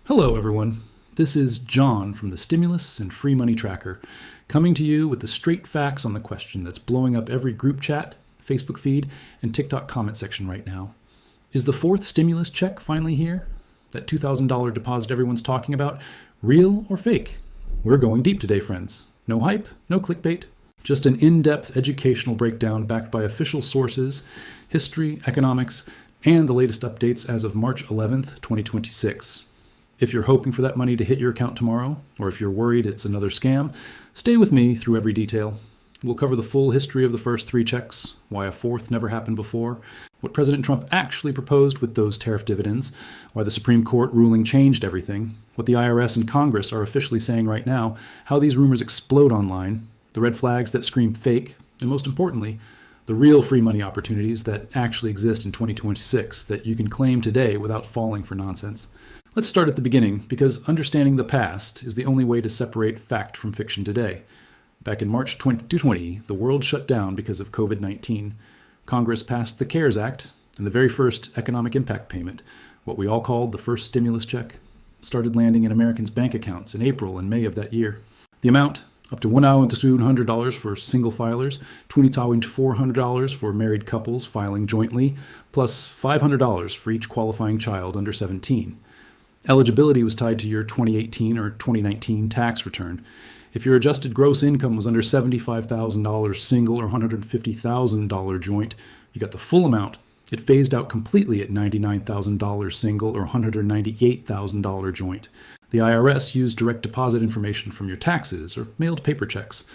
Hello, everyone. This is John from the Stimulus and Free Money Tracker, coming to you with the straight facts on the question that's blowing up every group chat, Facebook feed, and TikTok comment section right now. Is the fourth stimulus check finally here? That $2,000 deposit everyone's talking about, real or fake? We're going deep today, friends. No hype, no clickbait, just an in-depth educational breakdown backed by official sources, history, economics, and the latest updates as of March 11th, 2026. If you're hoping for that money to hit your account tomorrow, or if you're worried it's another scam, stay with me through every detail. We'll cover the full history of the first three checks, why a fourth never happened before, what President Trump actually proposed with those tariff dividends, why the Supreme Court ruling changed everything, what the IRS and Congress are officially saying right now, how these rumors explode online, the red flags that scream fake, and most importantly, the real free money opportunities that actually exist in 2026 that you can claim today without falling for nonsense. Let's start at the beginning, because understanding the past is the only way to separate fact from fiction today. Back in March 2020, the world shut down because of COVID-19. Congress passed the CARES Act, and the very first economic impact payment, what we all called the first stimulus check, started landing in Americans' bank accounts in April and May of that year. The amount, up to $1,200 for single filers, $20,400 for married couples filing jointly, plus $500 for each qualifying child under 17. Eligibility was tied to your 2018 or 2019 tax return. If your adjusted gross income was under $75,000 single or $150,000 joint, you got the full amount. It phased out completely at $99,000 single or $198,000 joint. The IRS used direct deposit information from your taxes or mailed paper checks.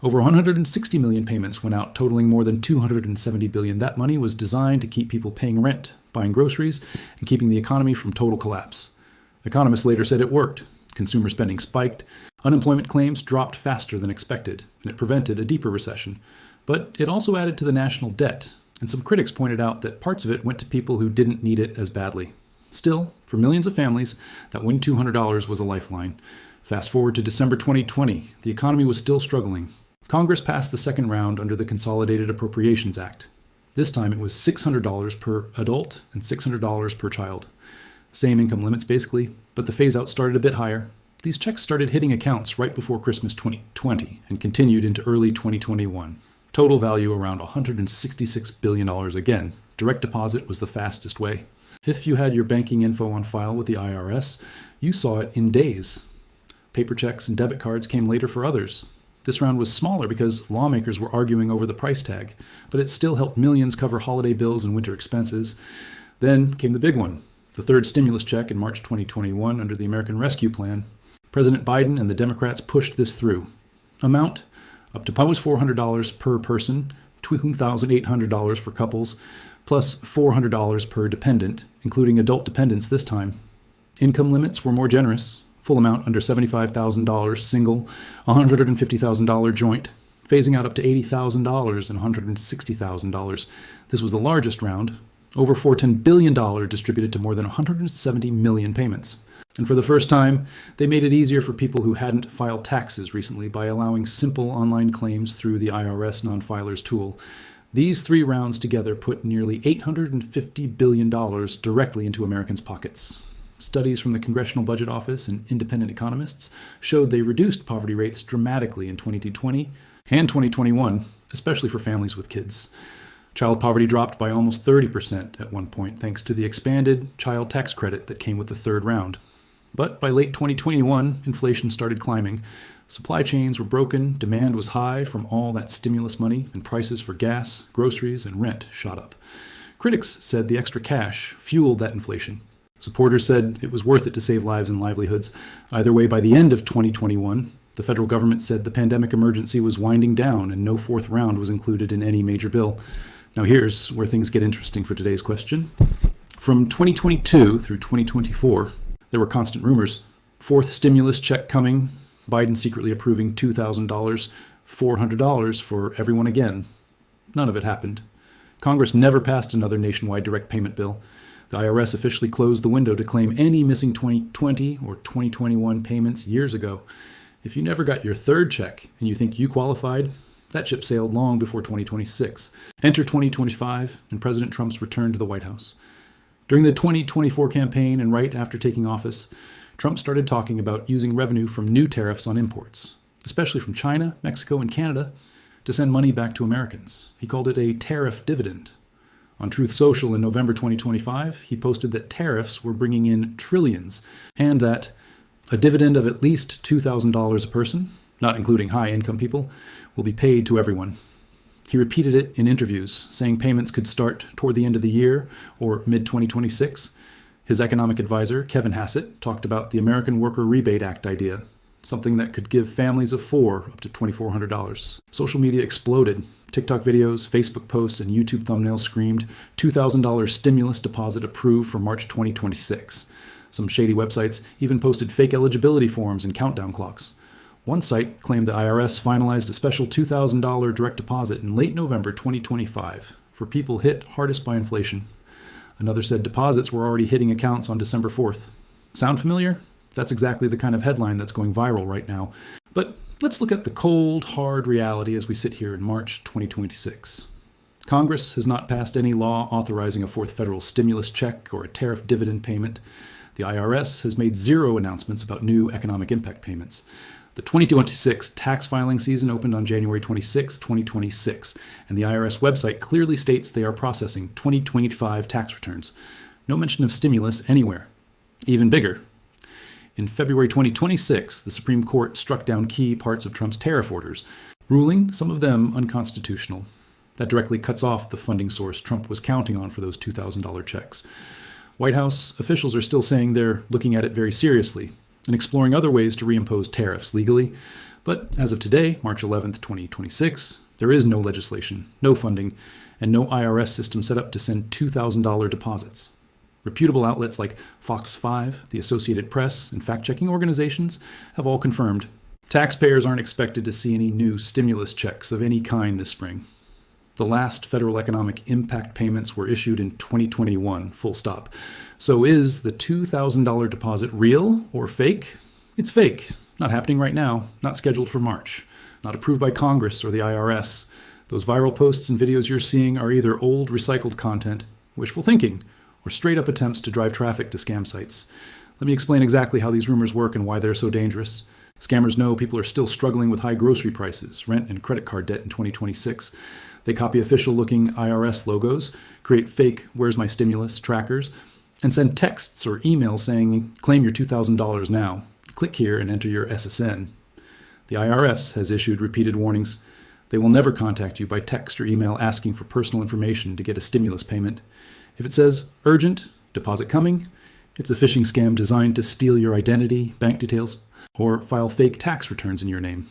Over 160 million payments went out, totaling more than $270 billion. That money was designed to keep people paying rent, buying groceries, and keeping the economy from total collapse. Economists later said it worked. Consumer spending spiked, unemployment claims dropped faster than expected, and it prevented a deeper recession. But it also added to the national debt, and some critics pointed out that parts of it went to people who didn't need it as badly. Still, for millions of families, that $1,200 was a lifeline. Fast forward to December 2020, the economy was still struggling. Congress passed the second round under the Consolidated Appropriations Act. This time it was $600 per adult and $600 per child. Same income limits basically, but the phase-out started a bit higher. These checks started hitting accounts right before Christmas 2020 and continued into early 2021. Total value around $166 billion again. Direct deposit was the fastest way. If you had your banking info on file with the IRS, you saw it in days. Paper checks and debit cards came later for others. This round was smaller because lawmakers were arguing over the price tag, but it still helped millions cover holiday bills and winter expenses. Then came the big one. The third stimulus check in March 2021 under the American Rescue Plan. President Biden and the Democrats pushed this through. Amount, up to $400 per person, $2,800 for couples, plus $400 per dependent, including adult dependents this time. Income limits were more generous. Full amount under $75,000 single, $150,000 joint, phasing out up to $80,000 and $160,000. This was the largest round. Over $410 billion distributed to more than 170 million payments. And for the first time, they made it easier for people who hadn't filed taxes recently by allowing simple online claims through the IRS non-filers tool. These three rounds together put nearly $850 billion directly into Americans' pockets. Studies from the Congressional Budget Office and independent economists showed they reduced poverty rates dramatically in 2020 and 2021, especially for families with kids. Child poverty dropped by almost 30% at one point, thanks to the expanded child tax credit that came with the third round. But by late 2021, inflation started climbing. Supply chains were broken, demand was high from all that stimulus money, and prices for gas, groceries, and rent shot up. Critics said the extra cash fueled that inflation. Supporters said it was worth it to save lives and livelihoods. Either way, by the end of 2021, the federal government said the pandemic emergency was winding down and no fourth round was included in any major bill. Now here's where things get interesting for today's question. From 2022 through 2024, there were constant rumors. Fourth stimulus check coming, Biden secretly approving $2,000, $400 for everyone again. None of it happened. Congress never passed another nationwide direct payment bill. The IRS officially closed the window to claim any missing 2020 or 2021 payments years ago. If you never got your third check and you think you qualified, that ship sailed long before 2026. Enter 2025 and President Trump's return to the White House. During the 2024 campaign and right after taking office, Trump started talking about using revenue from new tariffs on imports, especially from China, Mexico, and Canada, to send money back to Americans. He called it a tariff dividend. On Truth Social in November 2025, he posted that tariffs were bringing in trillions, and that a dividend of at least $2,000 a person, not including high-income people, will be paid to everyone. He repeated it in interviews, saying payments could start toward the end of the year or mid-2026. His economic advisor, Kevin Hassett, talked about the American Worker Rebate Act idea, something that could give families of four up to $2,400. Social media exploded. TikTok videos, Facebook posts, and YouTube thumbnails screamed, $2,000 stimulus deposit approved for March 2026. Some shady websites even posted fake eligibility forms and countdown clocks. One site claimed the IRS finalized a special $2,000 direct deposit in late November 2025 for people hit hardest by inflation. Another said deposits were already hitting accounts on December 4th. Sound familiar? That's exactly the kind of headline that's going viral right now. But let's look at the cold, hard reality as we sit here in March 2026. Congress has not passed any law authorizing a fourth federal stimulus check or a tariff dividend payment. The IRS has made zero announcements about new economic impact payments. The 2026 tax filing season opened on January 26, 2026, and the IRS website clearly states they are processing 2025 tax returns. No mention of stimulus anywhere. Even bigger. In February 2026, the Supreme Court struck down key parts of Trump's tariff orders, ruling some of them unconstitutional. That directly cuts off the funding source Trump was counting on for those $2,000 checks. White House officials are still saying they're looking at it very seriously and exploring other ways to reimpose tariffs legally. But as of today, March 11, 2026, there is no legislation, no funding, and no IRS system set up to send $2,000 deposits. Reputable outlets like Fox 5, the Associated Press, and fact-checking organizations have all confirmed. Taxpayers aren't expected to see any new stimulus checks of any kind this spring. The last federal economic impact payments were issued in 2021, full stop. So is the $2,000 deposit real or fake? It's fake. Not happening right now. Not scheduled for March. Not approved by Congress or the IRS. Those viral posts and videos you're seeing are either old, recycled content, wishful thinking, or straight-up attempts to drive traffic to scam sites. Let me explain exactly how these rumors work and why they're so dangerous. Scammers know people are still struggling with high grocery prices, rent, and credit card debt in 2026. They copy official-looking IRS logos, create fake "Where's My Stimulus" trackers, and send texts or emails saying, claim your $2,000 now. Click here and enter your SSN. The IRS has issued repeated warnings. They will never contact you by text or email asking for personal information to get a stimulus payment. If it says urgent, deposit coming, it's a phishing scam designed to steal your identity, bank details, or file fake tax returns in your name.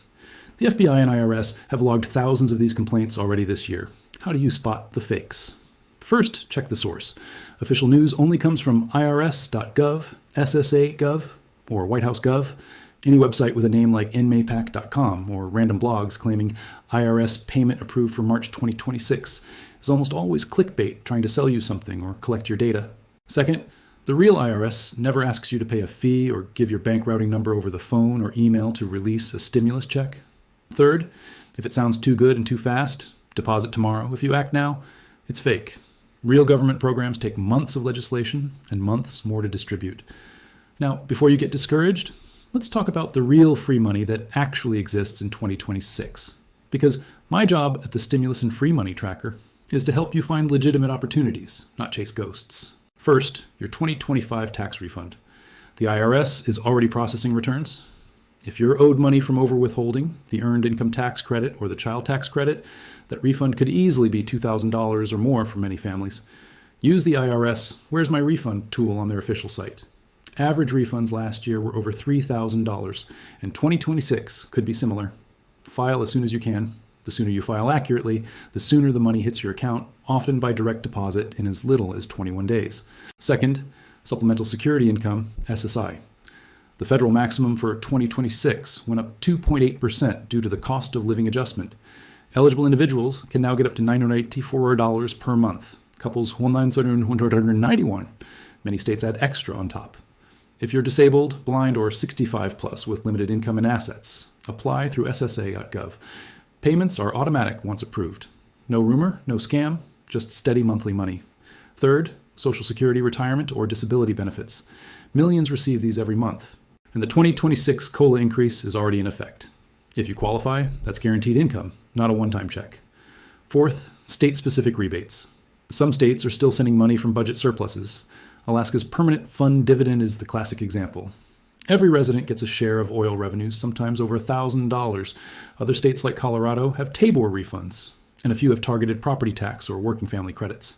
The FBI and IRS have logged thousands of these complaints already this year. How do you spot the fakes? First, check the source. Official news only comes from irs.gov, SSA.gov, or White House Gov. Any website with a name like nmaypac.com or random blogs claiming IRS payment approved for March 2026 is almost always clickbait trying to sell you something or collect your data. Second, the real IRS never asks you to pay a fee or give your bank routing number over the phone or email to release a stimulus check. Third, if it sounds too good and too fast, deposit tomorrow. If you act now, it's fake. Real government programs take months of legislation and months more to distribute. Now, before you get discouraged, let's talk about the real free money that actually exists in 2026. Because my job at the Stimulus and Free Money Tracker is to help you find legitimate opportunities, not chase ghosts. First, your 2025 tax refund. The IRS is already processing returns. If you're owed money from overwithholding, the Earned Income Tax Credit, or the Child Tax Credit, that refund could easily be $2,000 or more for many families. Use the IRS Where's My Refund tool on their official site. Average refunds last year were over $3,000, and 2026 could be similar. File as soon as you can. The sooner you file accurately, the sooner the money hits your account, often by direct deposit in as little as 21 days. Second, Supplemental Security Income, SSI. The federal maximum for 2026 went up 2.8% due to the cost of living adjustment. Eligible individuals can now get up to $984 per month. Couples $191. Many states add extra on top. If you're disabled, blind, or 65 plus with limited income and assets, apply through SSA.gov. Payments are automatic once approved. No rumor, no scam, just steady monthly money. Third, Social Security retirement or disability benefits. Millions receive these every month. And the 2026 COLA increase is already in effect. If you qualify, that's guaranteed income, not a one-time check. Fourth, state-specific rebates. Some states are still sending money from budget surpluses. Alaska's permanent fund dividend is the classic example. Every resident gets a share of oil revenues, sometimes over $1,000. Other states like Colorado have TABOR refunds, and a few have targeted property tax or working family credits.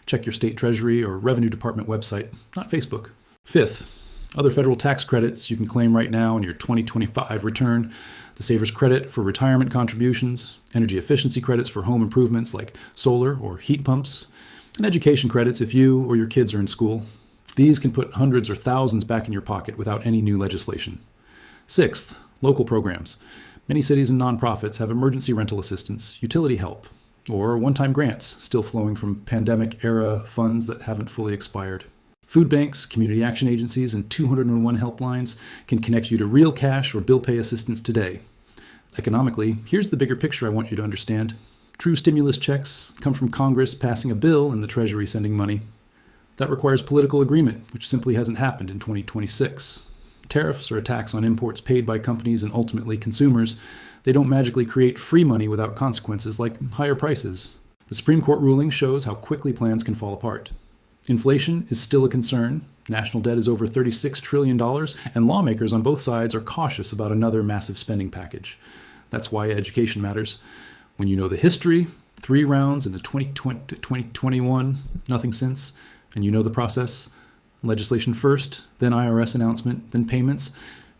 Check your state treasury or revenue department website, not Facebook. Fifth, other federal tax credits you can claim right now in your 2025 return. The Saver's Credit for retirement contributions, energy efficiency credits for home improvements like solar or heat pumps, and education credits if you or your kids are in school. These can put hundreds or thousands back in your pocket without any new legislation. Sixth, local programs. Many cities and nonprofits have emergency rental assistance, utility help, or one-time grants still flowing from pandemic-era funds that haven't fully expired. Food banks, community action agencies, and 201 helplines can connect you to real cash or bill pay assistance today. Economically, here's the bigger picture I want you to understand. True stimulus checks come from Congress passing a bill and the Treasury sending money. That requires political agreement, which simply hasn't happened in 2026. Tariffs are a tax on imports paid by companies and ultimately consumers. They don't magically create free money without consequences like higher prices. The Supreme Court ruling shows how quickly plans can fall apart. Inflation is still a concern. National debt is over $36 trillion, and lawmakers on both sides are cautious about another massive spending package. That's why education matters. When you know the history, 3 rounds into 2020 to 2021, nothing since, and you know the process, legislation first, then IRS announcement, then payments,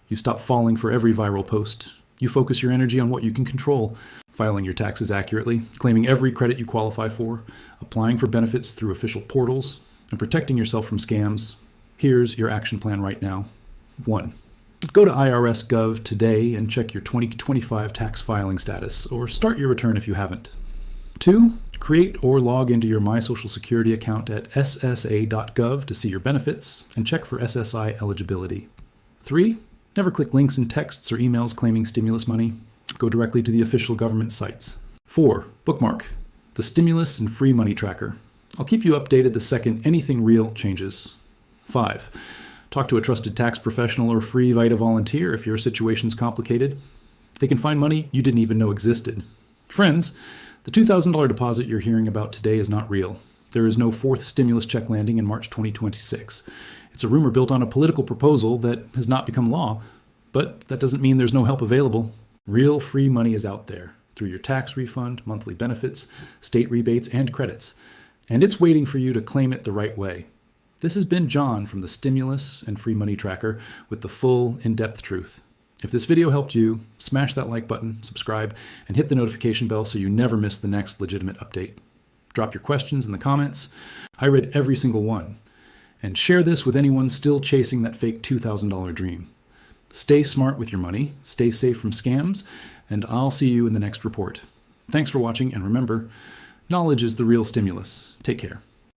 you stop falling for every viral post. You focus your energy on what you can control, filing your taxes accurately, claiming every credit you qualify for, applying for benefits through official portals, and protecting yourself from scams. Here's your action plan right now. 1. Go to IRS.gov today and check your 2025 tax filing status, or start your return if you haven't. 2. Create or log into your My Social Security account at ssa.gov to see your benefits and check for SSI eligibility. 3. Never click links in texts or emails claiming stimulus money. Go directly to the official government sites. 4. Bookmark the Stimulus and Free Money Tracker. I'll keep you updated the second anything real changes. 5. Talk to a trusted tax professional or free VITA volunteer if your situation's complicated. They can find money you didn't even know existed. Friends, the $2,000 deposit you're hearing about today is not real. There is no fourth stimulus check landing in March 2026. It's a rumor built on a political proposal that has not become law, but that doesn't mean there's no help available. Real free money is out there through your tax refund, monthly benefits, state rebates, and credits. And it's waiting for you to claim it the right way. This has been John from the Stimulus and Free Money Tracker with the full, in-depth truth. If this video helped you, smash that like button, subscribe, and hit the notification bell so you never miss the next legitimate update. Drop your questions in the comments. I read every single one. And share this with anyone still chasing that fake $2,000 dream. Stay smart with your money, stay safe from scams, and I'll see you in the next report. Thanks for watching, and remember, knowledge is the real stimulus. Take care.